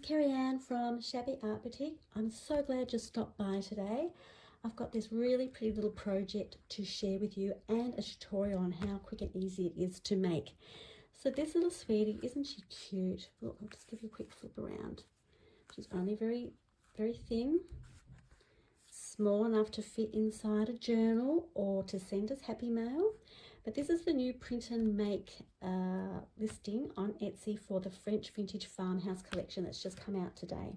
Kerry-Ann from Shabby Art Boutique. I'm so glad you stopped by today. I've got this really pretty little project to share with you and a tutorial on how quick and easy it is to make. So this little sweetie, isn't she cute? Look, I'll just give you a quick flip around. She's only very thin, small enough to fit inside a journal or to send as happy mail. But this is the new print and make listing on Etsy for the French Vintage Farmhouse collection that's just come out today.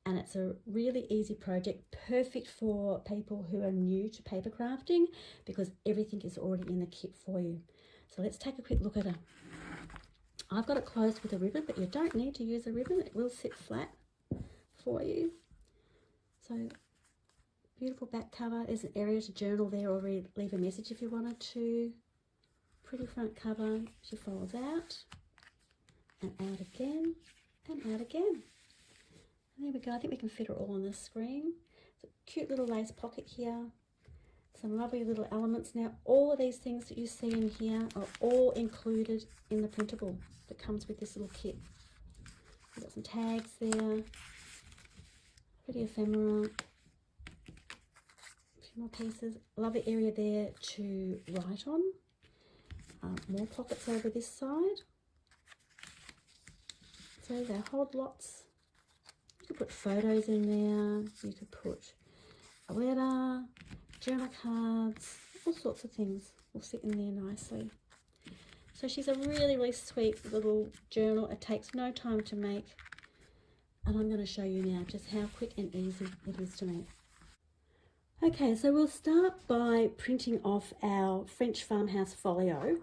And it's a really easy project, perfect for people who are new to paper crafting because everything is already in the kit for you. So let's take a quick look at her. I've got it closed with a ribbon, but you don't need to use a ribbon. It will sit flat for you. So beautiful back cover. There's an area to journal there or leave a message if you wanted to. Pretty front cover. She folds out and out again and out again. And there we go. I think we can fit her all on the screen. It's a cute little lace pocket here. Some lovely little elements. Now all of these things that you see in here are all included in the printable that comes with this little kit. We've got some tags there. Pretty ephemera. A few more pieces. Lovely area there to write on. More pockets over this side. So they hold lots. You could put photos in there. You could put a letter, journal cards, all sorts of things will fit in there nicely. So she's a really sweet little journal. It takes no time to make. And I'm going to show you now just how quick and easy it is to make. Okay, so we'll start by printing off our French Farmhouse Folio.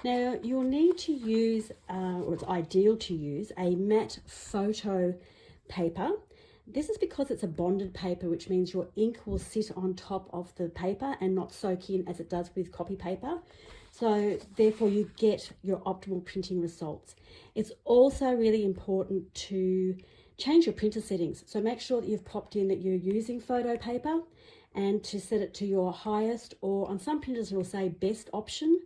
Now you'll need to use, or it's ideal to use, a matte photo paper. This is because it's a bonded paper, which means your ink will sit on top of the paper and not soak in as it does with copy paper. So therefore you get your optimal printing results. It's also really important to change your printer settings. So make sure that you've popped in that you're using photo paper and to set it to your highest, or on some printers it will say best option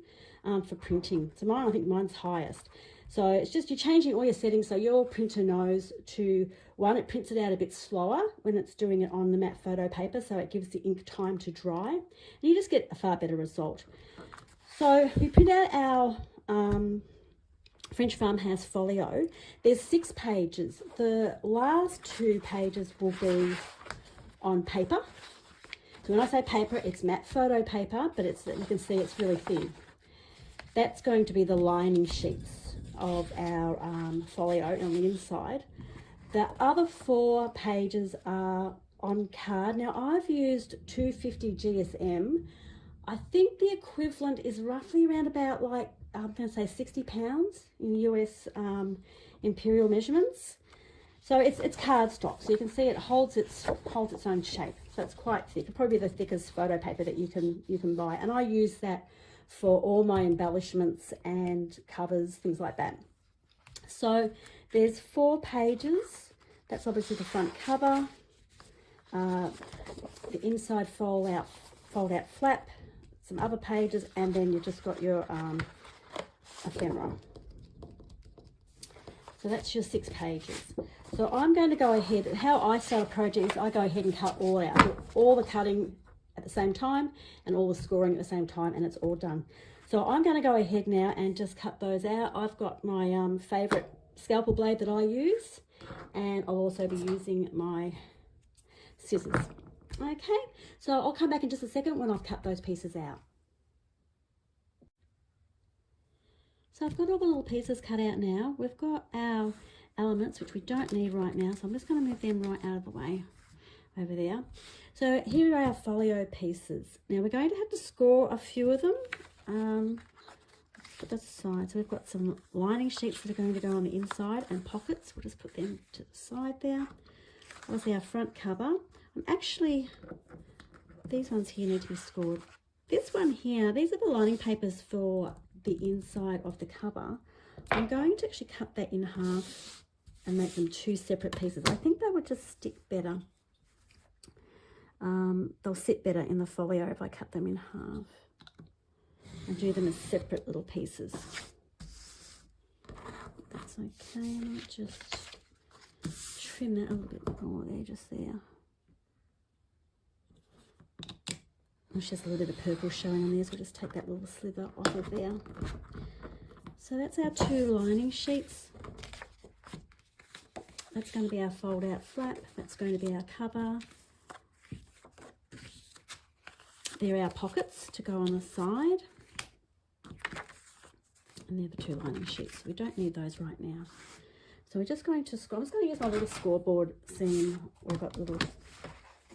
for printing. So I think mine's highest. So it's just you're changing all your settings so your printer knows to, one, it prints it out a bit slower when it's doing it on the matte photo paper, so it gives the ink time to dry, and you just get a far better result. So we print out our French Farmhouse Folio. There's 6 pages. The last 2 pages will be on paper. So when I say paper, it's matte photo paper, but you can see it's really thin. That's going to be the lining sheets of our folio on the inside. The other 4 pages are on card. Now I've used 250 GSM. I think the equivalent is roughly around about like, I'm going to say 60 pounds in US imperial measurements. So it's cardstock, so you can see it holds its own shape. So it's quite thick. It'll probably be the thickest photo paper that you can buy. And I use that for all my embellishments and covers, things like that. So there's 4 pages. That's obviously the front cover, the inside fold out flap, some other pages, and then you've just got your ephemera. So that's your 6 pages. So I'm going to go ahead, how I start a project is I go ahead and cut all out. I do all the cutting at the same time and all the scoring at the same time, and it's all done. So I'm going to go ahead now and just cut those out. I've got my favourite scalpel blade that I use, and I'll also be using my scissors. Okay, so I'll come back in just a second when I've cut those pieces out. So I've got all the little pieces cut out now. We've got our elements, which we don't need right now, so I'm just going to move them right out of the way over there. So here are our folio pieces. Now we're going to have to score a few of them. Let's put this aside. So we've got some lining sheets that are going to go on the inside and pockets. We'll just put them to the side there. Obviously our front cover. These ones here need to be scored. This one here, these are the lining papers for the inside of the cover. I'm going to actually cut that in half and make them 2 separate pieces. I think they would just stick better. They'll sit better in the folio if I cut them in half and do them as separate little pieces. That's okay. I might just trim that a little bit more there, just there. There's just a little bit of purple showing on there, so we'll just take that little slither off of there. So that's our 2 lining sheets. That's going to be our fold out flap. That's going to be our cover. They're our pockets to go on the side. And they're the 2 lining sheets. We don't need those right now. So we're just going to score. I'm just going to use my little scoreboard seam. We've got little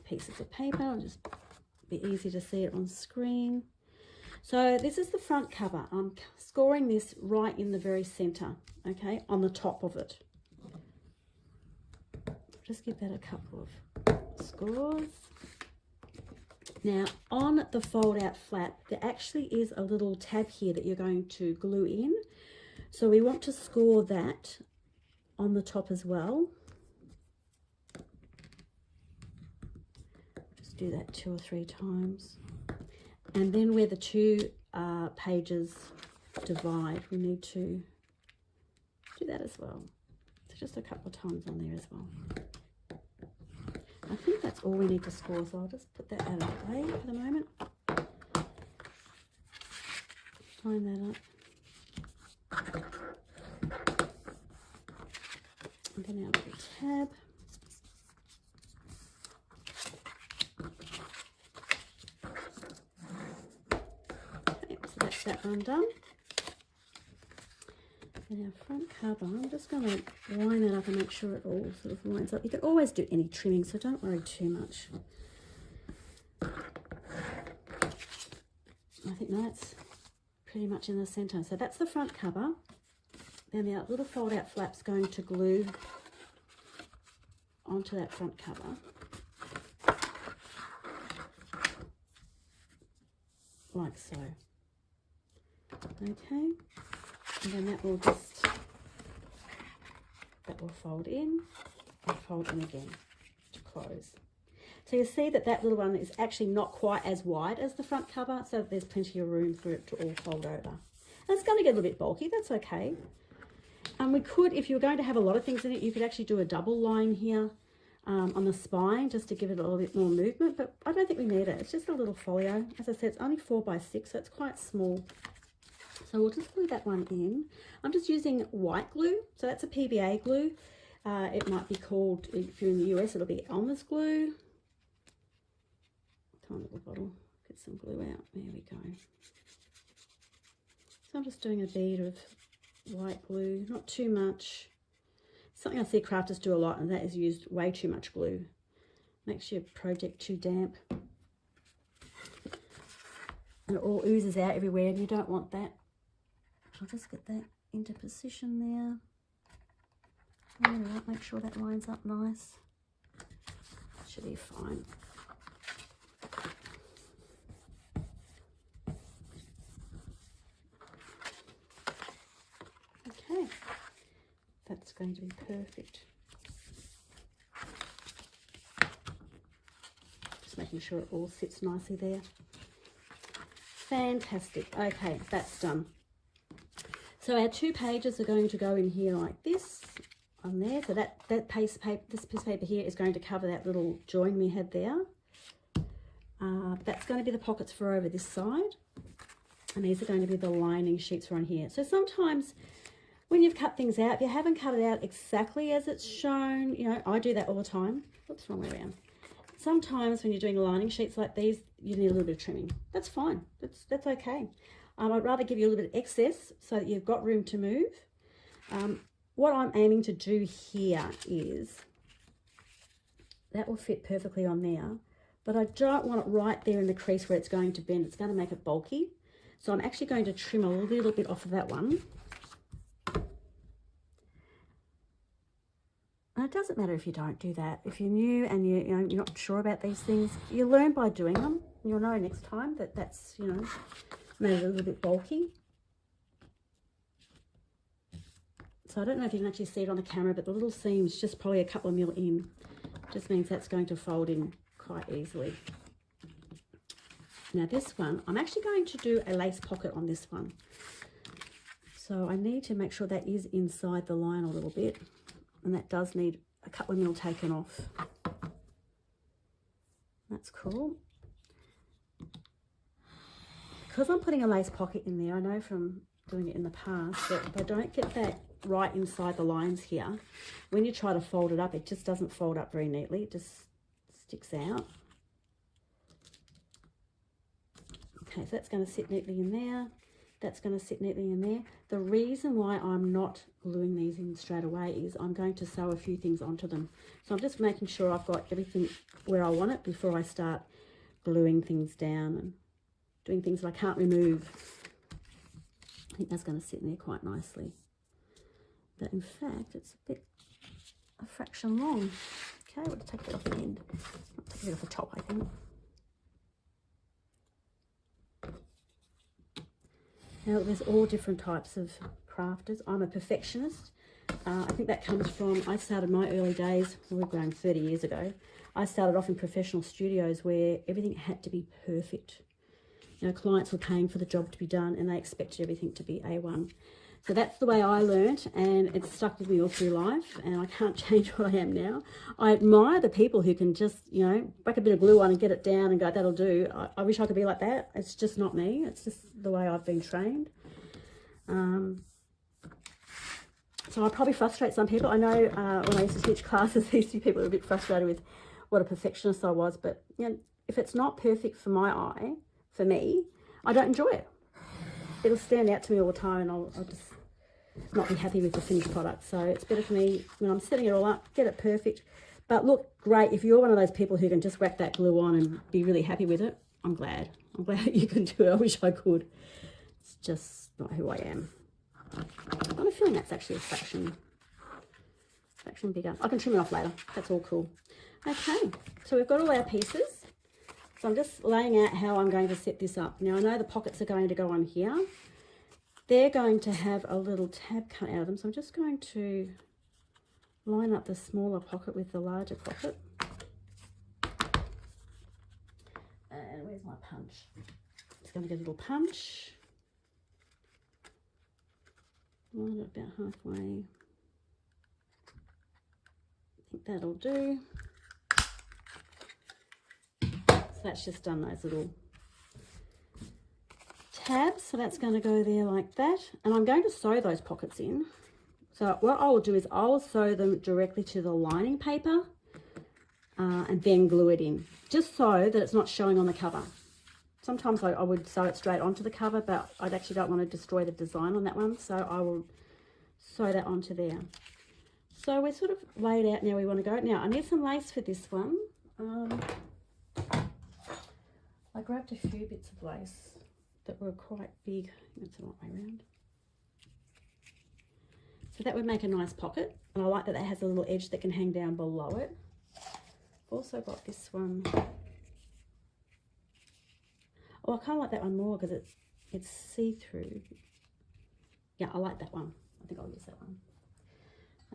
pieces of paper. It'll just be easy to see it on screen. So this is the front cover. I'm scoring this right in the very center, okay, on the top of it. Just give that a couple of scores. Now on the fold out flap, there actually is a little tab here that you're going to glue in. So we want to score that on the top as well. Just do that 2 or 3 times. And then where the 2 pages divide, we need to do that as well. So just a couple of times on there as well. I think that's all we need to score, so I'll just put that out of the way for the moment. Line that up. And then our little tab. Okay, so that's that one done. And our front cover, I'm just going to line that up and make sure it all sort of lines up. You can always do any trimming, so don't worry too much. I think that's pretty much in the center. So that's the front cover. Then the little fold out flap's going to glue onto that front cover. Like so. Okay. And then that will fold in and fold in again to close. So you see that that little one is actually not quite as wide as the front cover, so there's plenty of room for it to all fold over. And it's going to get a little bit bulky, that's okay. And we could, if you were going to have a lot of things in it, you could actually do a double line here on the spine just to give it a little bit more movement, but I don't think we need it. It's just a little folio. As I said, it's only 4 by 6, so it's quite small. So we'll just glue that one in. I'm just using white glue. So that's a PVA glue. It might be called, if you're in the US, it'll be Elmer's glue. Tiny little bottle. Get some glue out. There we go. So I'm just doing a bead of white glue. Not too much. Something I see crafters do a lot, and that is used way too much glue. Makes your project too damp. And it all oozes out everywhere, and you don't want that. I'll just get that into position there. There we go. Make sure that lines up nice. Should be fine. Okay, that's going to be perfect. Just making sure it all sits nicely there. Fantastic. Okay, that's done. So our 2 pages are going to go in here like this on there. So that piece of paper, this piece of paper here is going to cover that little join we had there. That's going to be the pockets for over this side. And these are going to be the lining sheets for on here. So sometimes when you've cut things out, if you haven't cut it out exactly as it's shown, you know, I do that all the time. Oops, wrong way around. Sometimes when you're doing lining sheets like these, you need a little bit of trimming. That's fine. That's okay. I'd rather give you a little bit of excess so that you've got room to move. What I'm aiming to do here is, that will fit perfectly on there, but I don't want it right there in the crease where it's going to bend. It's going to make it bulky. So I'm actually going to trim a little bit off of that one. And it doesn't matter if you don't do that. If you're new and you're not sure about these things, you learn by doing them. You'll know next time that that's, you know, made it a little bit bulky. So I don't know if you can actually see it on the camera, but the little seam's just probably a couple of mil in. Just means that's going to fold in quite easily. Now this one, I'm actually going to do a lace pocket on this one. So I need to make sure that is inside the line a little bit. And that does need a couple of mil taken off. That's cool. Because I'm putting a lace pocket in there, I know from doing it in the past that if I don't get that right inside the lines here, when you try to fold it up, it just doesn't fold up very neatly. It just sticks out. Okay, so that's going to sit neatly in there. That's going to sit neatly in there. The reason why I'm not gluing these in straight away is I'm going to sew a few things onto them. So I'm just making sure I've got everything where I want it before I start gluing things down and doing things that I can't remove. I think that's going to sit in there quite nicely. But in fact, it's a fraction long. Okay, we'll take it off the end. Take it off the top, I think. Now, there's all different types of crafters. I'm a perfectionist. I think that comes from, I started my early days, we're going 30 years ago. I started off in professional studios where everything had to be perfect. You know, clients were paying for the job to be done and they expected everything to be A1. So that's the way I learned, and it's stuck with me all through life, and I can't change what I am now. I admire the people who can just, you know, whack a bit of glue on and get it down and go, that'll do. I wish I could be like that. It's just not me. It's just the way I've been trained. So I probably frustrate some people. I know when I used to teach classes, these two people were a bit frustrated with what a perfectionist I was, but you know, if it's not perfect for my eye, for me, I don't enjoy it. It'll stand out to me all the time, and I'll just not be happy with the finished product. So it's better for me when I'm setting it all up, get it perfect. But look great, if you're one of those people who can just whack that glue on and be really happy with it, I'm glad that you can do it. I wish I could. It's just not who I am. I've got a feeling that's actually a fraction bigger. I can trim it off later. That's all cool. Okay, so we've got all our pieces. So I'm just laying out how I'm going to set this up. Now I know the pockets are going to go on here. They're going to have a little tab cut out of them. So I'm just going to line up the smaller pocket with the larger pocket. And where's my punch? Just going to get a little punch. Line it about halfway. I think that'll do. That's just done those little tabs, so that's going to go there like that, and I'm going to sew those pockets in. So what I will do is I'll sew them directly to the lining paper and then glue it in, just so that it's not showing on the cover. Sometimes I would sew it straight onto the cover, but I actually don't want to destroy the design on that one, so I will sew that onto there. So we're sort of laid out now. We want to go. Now I need some lace for this one. I grabbed a few bits of lace that were quite big. That's the right way around. So that would make a nice pocket. And I like that it has a little edge that can hang down below it. I've also got this one. Oh, I kind of like that one more because it's see-through. Yeah, I like that one. I think I'll use that one.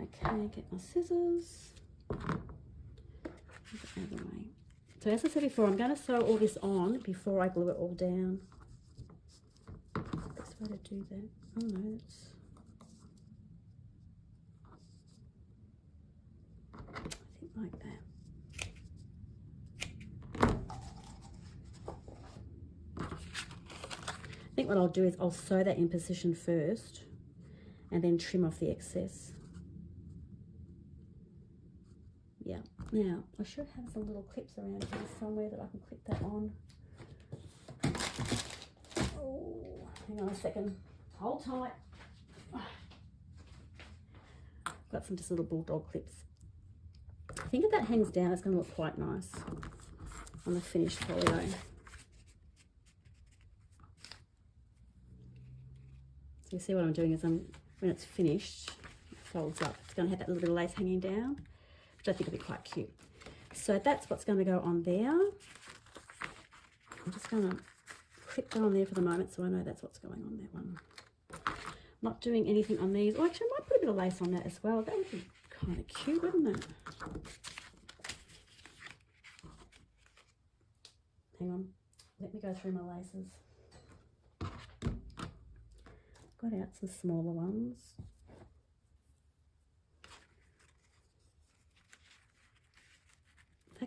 Okay, get my scissors. Get that out of the way. So as I said before, I'm going to sew all this on before I glue it all down. Best way to do that. Oh no, that's... I think like that. I think what I'll do is I'll sew that in position first and then trim off the excess. Yeah. Now, I should have some little clips around here somewhere that I can clip that on. Oh, hang on a second. Hold tight. Got some just little bulldog clips. I think if that hangs down, it's going to look quite nice on the finished folio. So you see what I'm doing is when it's finished, it folds up. It's going to have that little bit of lace hanging down, which I think will be quite cute. So that's what's going to go on there. I'm just going to clip that on there for the moment so I know that's what's going on that one. Not doing anything on these. Oh, actually, I might put a bit of lace on that as well. That would be kind of cute, wouldn't it? Hang on. Let me go through my laces. Got out some smaller ones.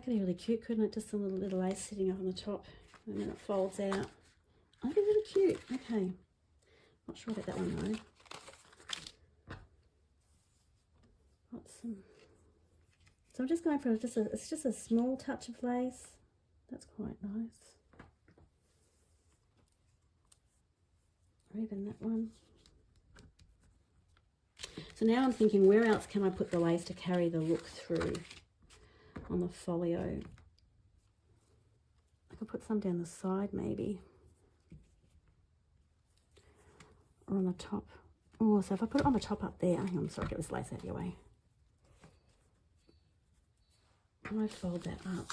That could be really cute, couldn't it? Just a little lace sitting up on the top and then it folds out. Oh, that'd be really cute. Okay. Not sure about that one though. Got some. So I'm just going for it's just a small touch of lace. That's quite nice. Or even that one. So now I'm thinking, where else can I put the lace to carry the look through on the folio? I could put some down the side maybe. Or on the top. Oh, so if I put it on the top up there, I'm sorry, get this lace out of your way. And I fold that up.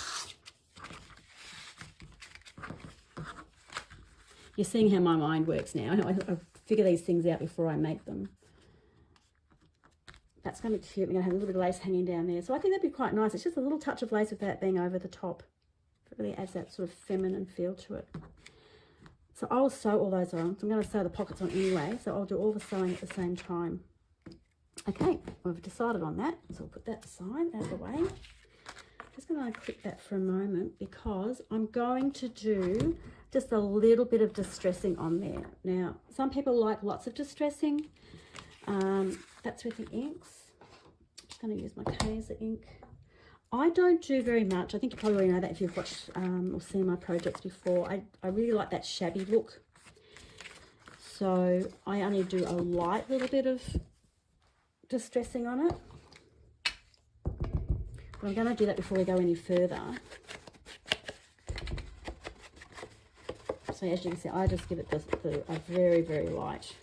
You're seeing how my mind works now. I figure these things out before I make them. That's going to be cute. We're going to have a little bit of lace hanging down there. So I think that'd be quite nice. It's just a little touch of lace without being over the top. It really adds that sort of feminine feel to it. So I'll sew all those on. So I'm going to sew the pockets on anyway. So I'll do all the sewing at the same time. Okay, we've decided on that. So we'll put that aside, out of the way. Just going to clip that for a moment because I'm going to do just a little bit of distressing on there. Now, some people like lots of distressing. That's with the inks. I'm just going to use my Kaiser ink. I don't do very much. I think you probably already know that if you've watched or seen my projects before. I really like that shabby look. So I only do a light little bit of distressing on it. But I'm going to do that before we go any further. So as you can see, I just give it a very, very light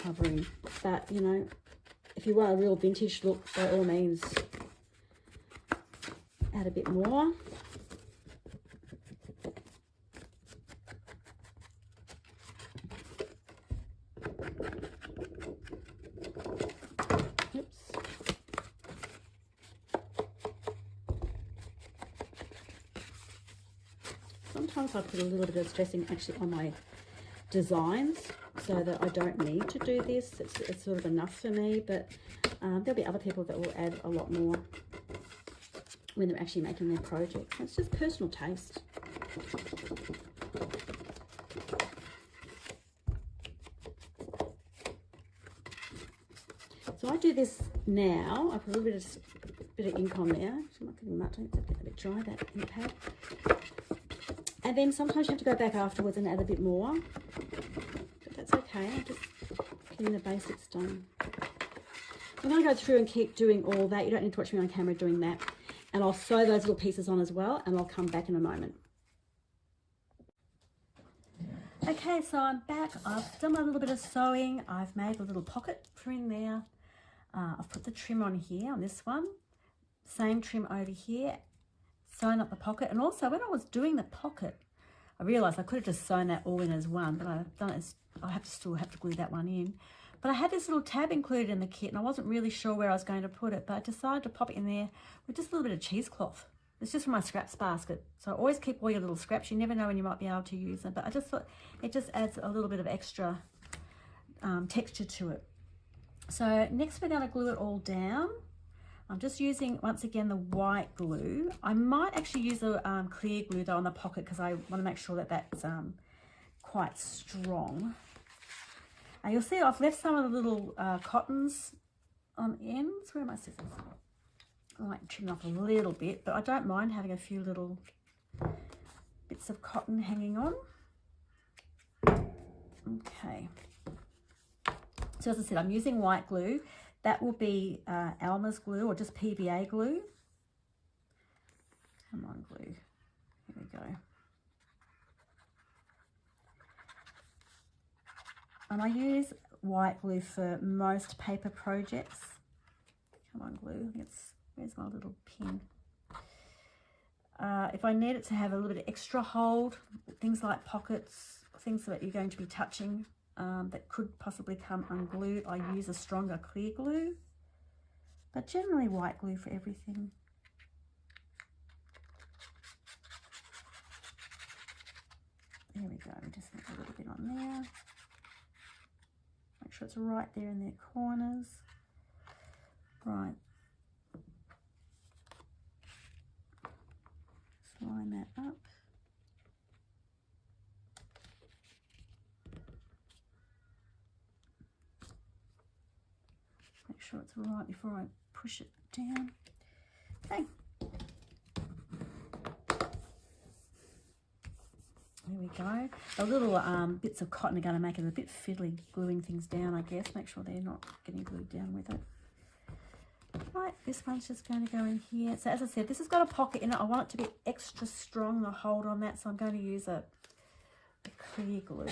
covering. But, you know, if you want a real vintage look, by all means, add a bit more. Sometimes I put a little bit of distressing actually on my designs so that I don't need to do this. It's sort of enough for me, but there'll be other people that will add a lot more when they're actually making their projects. It's just personal taste. So I do this now. I put a little bit of ink on there. I'm not getting much. I need to get a bit dry, that ink pad. And then sometimes you have to go back afterwards and add a bit more. But that's okay. I'm just getting the basics done. I'm going to go through and keep doing all that. You don't need to watch me on camera doing that. And I'll sew those little pieces on as well. And I'll come back in a moment. Okay, so I'm back. I've done my little bit of sewing. I've made a little pocket for in there. I've put the trim on here, on this one. Same trim over here. Sewn up the pocket. And also when I was doing the pocket, I realized I could have just sewn that all in as one, but I've done it as, still have to glue that one in. But I had this little tab included in the kit and I wasn't really sure where I was going to put it, but I decided to pop it in there with just a little bit of cheesecloth. It's just from my scraps basket. So always keep all your little scraps. You never know when you might be able to use them, but I just thought it just adds a little bit of extra texture to it. So next we're going to glue it all down. I'm just using, once again, the white glue. I might actually use a clear glue though on the pocket because I want to make sure that that's quite strong. And you'll see I've left some of the little cottons on ends. Where are my scissors? I might trim off a little bit, but I don't mind having a few little bits of cotton hanging on. Okay. So as I said, I'm using white glue. That will be Alma's glue or just PVA glue. Come on, glue. Here we go. And I use white glue for most paper projects. Come on, glue. Where's my little pin? If I need it to have a little bit of extra hold, things like pockets, things that you're going to be touching, that could possibly come unglued, I use a stronger clear glue, but generally white glue for everything. There we go, we just need a little bit on there. Make sure it's right there in their corners. Right, that up. Make sure it's right before I push it down. Okay. There we go. The little bits of cotton are going to make it a bit fiddly, gluing things down, I guess. Make sure they're not getting glued down with it. Right, this one's just going to go in here. So as I said, this has got a pocket in it. I want it to be extra strong, the hold on that, so I'm going to use a clear glue.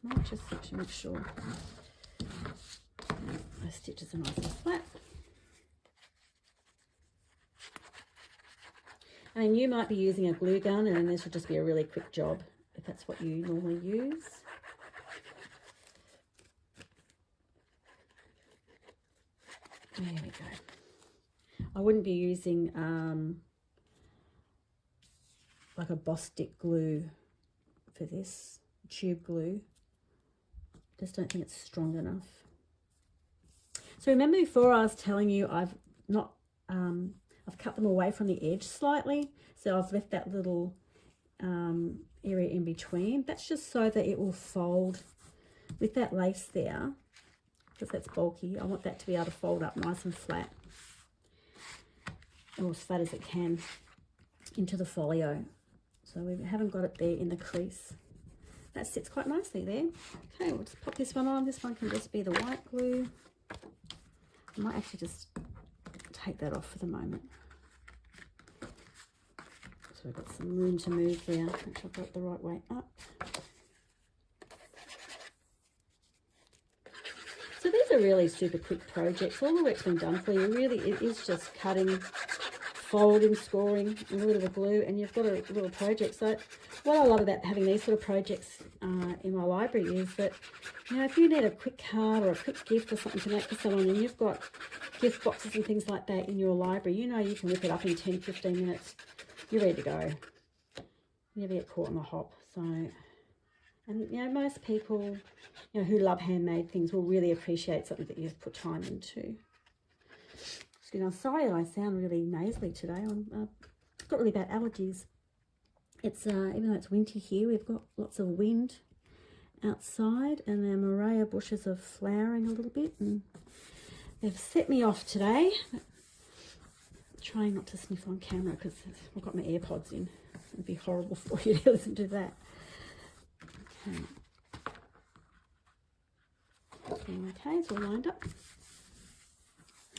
Might just actually make sure those stitches are nice and flat. I mean, you might be using a glue gun, and then this would just be a really quick job if that's what you normally use. There we go. I wouldn't be using like a Bostik glue for this, tube glue. Just don't think it's strong enough. So remember before I was telling you I've cut them away from the edge slightly, so I've left that little area in between. That's just so that it will fold with that lace there, because that's bulky. I want that to be able to fold up nice and flat, or as flat as it can, into the folio. So we haven't got it there in the crease. That sits quite nicely there. Okay, we'll just pop this one on. This one can just be the white glue. I might actually just take that off for the moment. So we've got some room to move there. Make sure I've got it the right way up. So these are really super quick projects. All the work's been done for you. Really, it is just cutting, folding, scoring, and a little bit of glue, and you've got a little project. So what I love about having these sort of projects in my library is that, you know, if you need a quick card or a quick gift or something to make for someone, and you've got gift boxes and things like that in your library, you know you can whip it up in 10, 15 minutes. You're ready to go. You never get caught on the hop. So, and you know, most people, you know, who love handmade things will really appreciate something that you've put time into. Excuse me, I'm sorry that I sound really nasally today. I've got really bad allergies. It's even though it's winter here, we've got lots of wind outside, and the Morea bushes are flowering a little bit, and they've set me off today. I'm trying not to sniff on camera because I've got my AirPods in. It'd be horrible for you to listen to that. Okay, it's all lined up.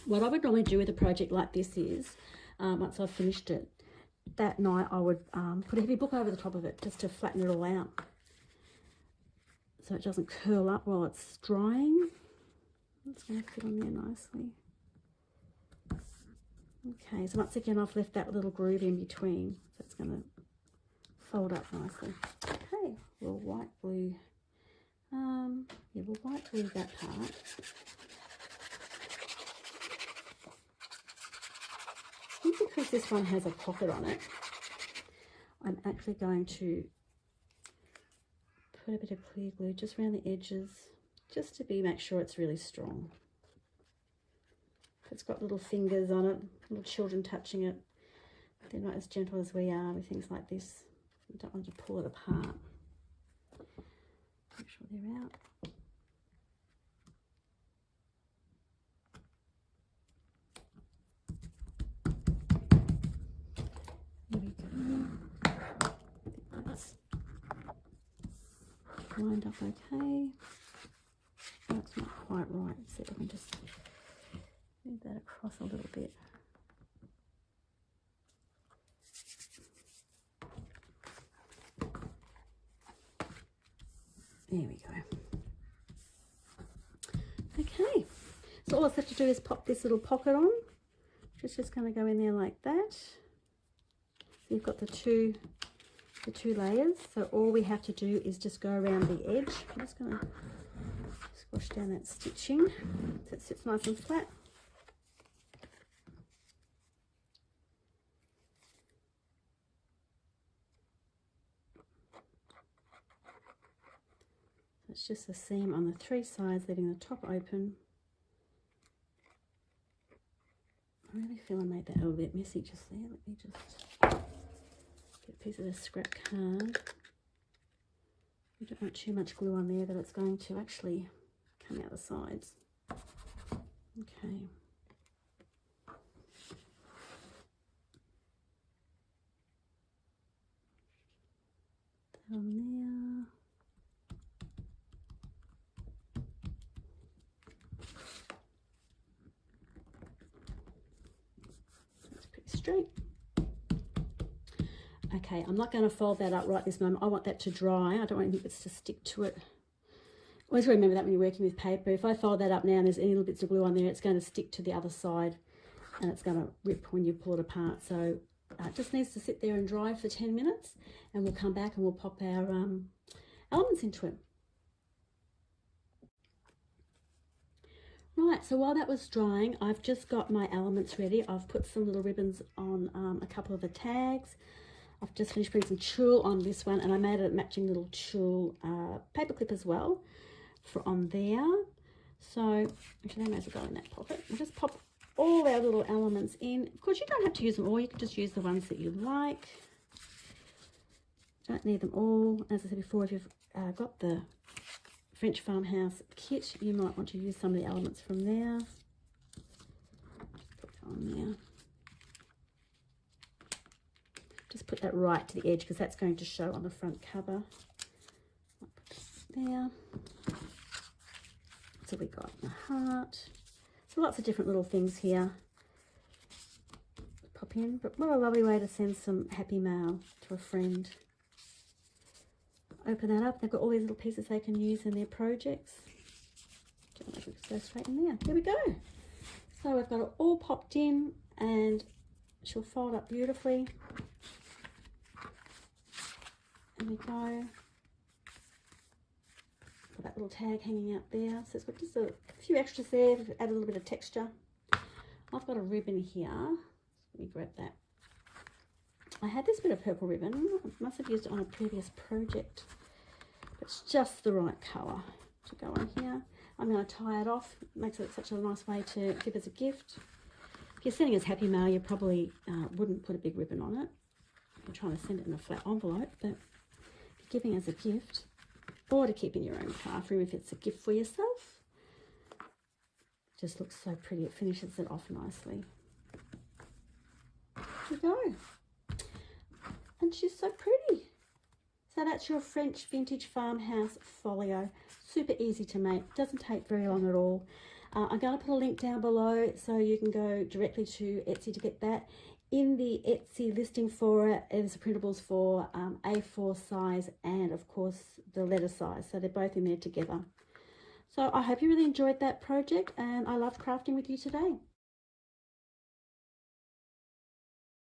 What I would normally do with a project like this is, once I've finished it, that night I would put a heavy book over the top of it just to flatten it all out, so it doesn't curl up while it's drying. It's going to fit on there nicely. Okay, so once again I've left that little groove in between, so it's going to fold up nicely. Okay, we'll white glue. Yeah, we'll white glue that part. I think because this one has a pocket on it, I'm actually going to put a bit of clear glue just around the edges, just to make sure it's really strong. It's got little fingers on it, little children touching it. They're not as gentle as we are with things like this. You don't want to pull it apart. Make sure they're out. There we go. That's lined up okay. That's not quite right. So I can just move that across a little bit. There we go. Okay, so all I have to do is pop this little pocket on, which is just going to go in there like that. So you've got the two layers. So all we have to do is just go around the edge. I'm just going to squash down that stitching so it sits nice and flat. It's just a seam on the three sides, leaving the top open. I really feel I made that a little bit messy just there. Let me just get a piece of this scrap card. You don't want too much glue on there that it's going to actually come out the sides. Okay. That on there. That's pretty straight. Okay, I'm not going to fold that up right this moment. I want that to dry. I don't want anything that's to stick to it. Always remember that when you're working with paper. If I fold that up now and there's any little bits of glue on there, it's going to stick to the other side and it's going to rip when you pull it apart. So it just needs to sit there and dry for 10 minutes and we'll come back and we'll pop our elements into it. Right, so while that was drying, I've just got my elements ready. I've put some little ribbons on a couple of the tags. I've just finished putting some tulle on this one and I made a matching little tulle paper clip as well for on there. So actually I may as well go in that pocket. We'll just pop all our little elements in. Of course you don't have to use them all, you can just use the ones that you like. Don't need them all. As I said before, if you've got the French Farmhouse kit, you might want to use some of the elements from there. Just put that on there. Just put that right to the edge because that's going to show on the front cover. There. So we got the heart. So lots of different little things here. Pop in. But what a lovely way to send some happy mail to a friend. Open that up. They've got all these little pieces they can use in their projects. Just go straight in there. There we go. So we've got it all popped in and she'll fold up beautifully. There we go. Got that little tag hanging out there. So it's got just a few extras there to add a little bit of texture. I've got a ribbon here. Let me grab that. I had this bit of purple ribbon. I must have used it on a previous project. It's just the right colour to go on here. I'm going to tie it off. It makes it such a nice way to give as a gift. If you're sending as happy mail, you probably wouldn't put a big ribbon on it. You're trying to send it in a flat envelope, but if you're giving as a gift, or to keep in your own craft room if it's a gift for yourself, it just looks so pretty. It finishes it off nicely. There we go. And she's so pretty. So that's your French Vintage Farmhouse folio. Super easy to make. Doesn't take very long at all. I'm going to put a link down below so you can go directly to Etsy to get that. In the Etsy listing for it, there's the printables for A4 size and of course the letter size. So they're both in there together. So I hope you really enjoyed that project and I loved crafting with you today.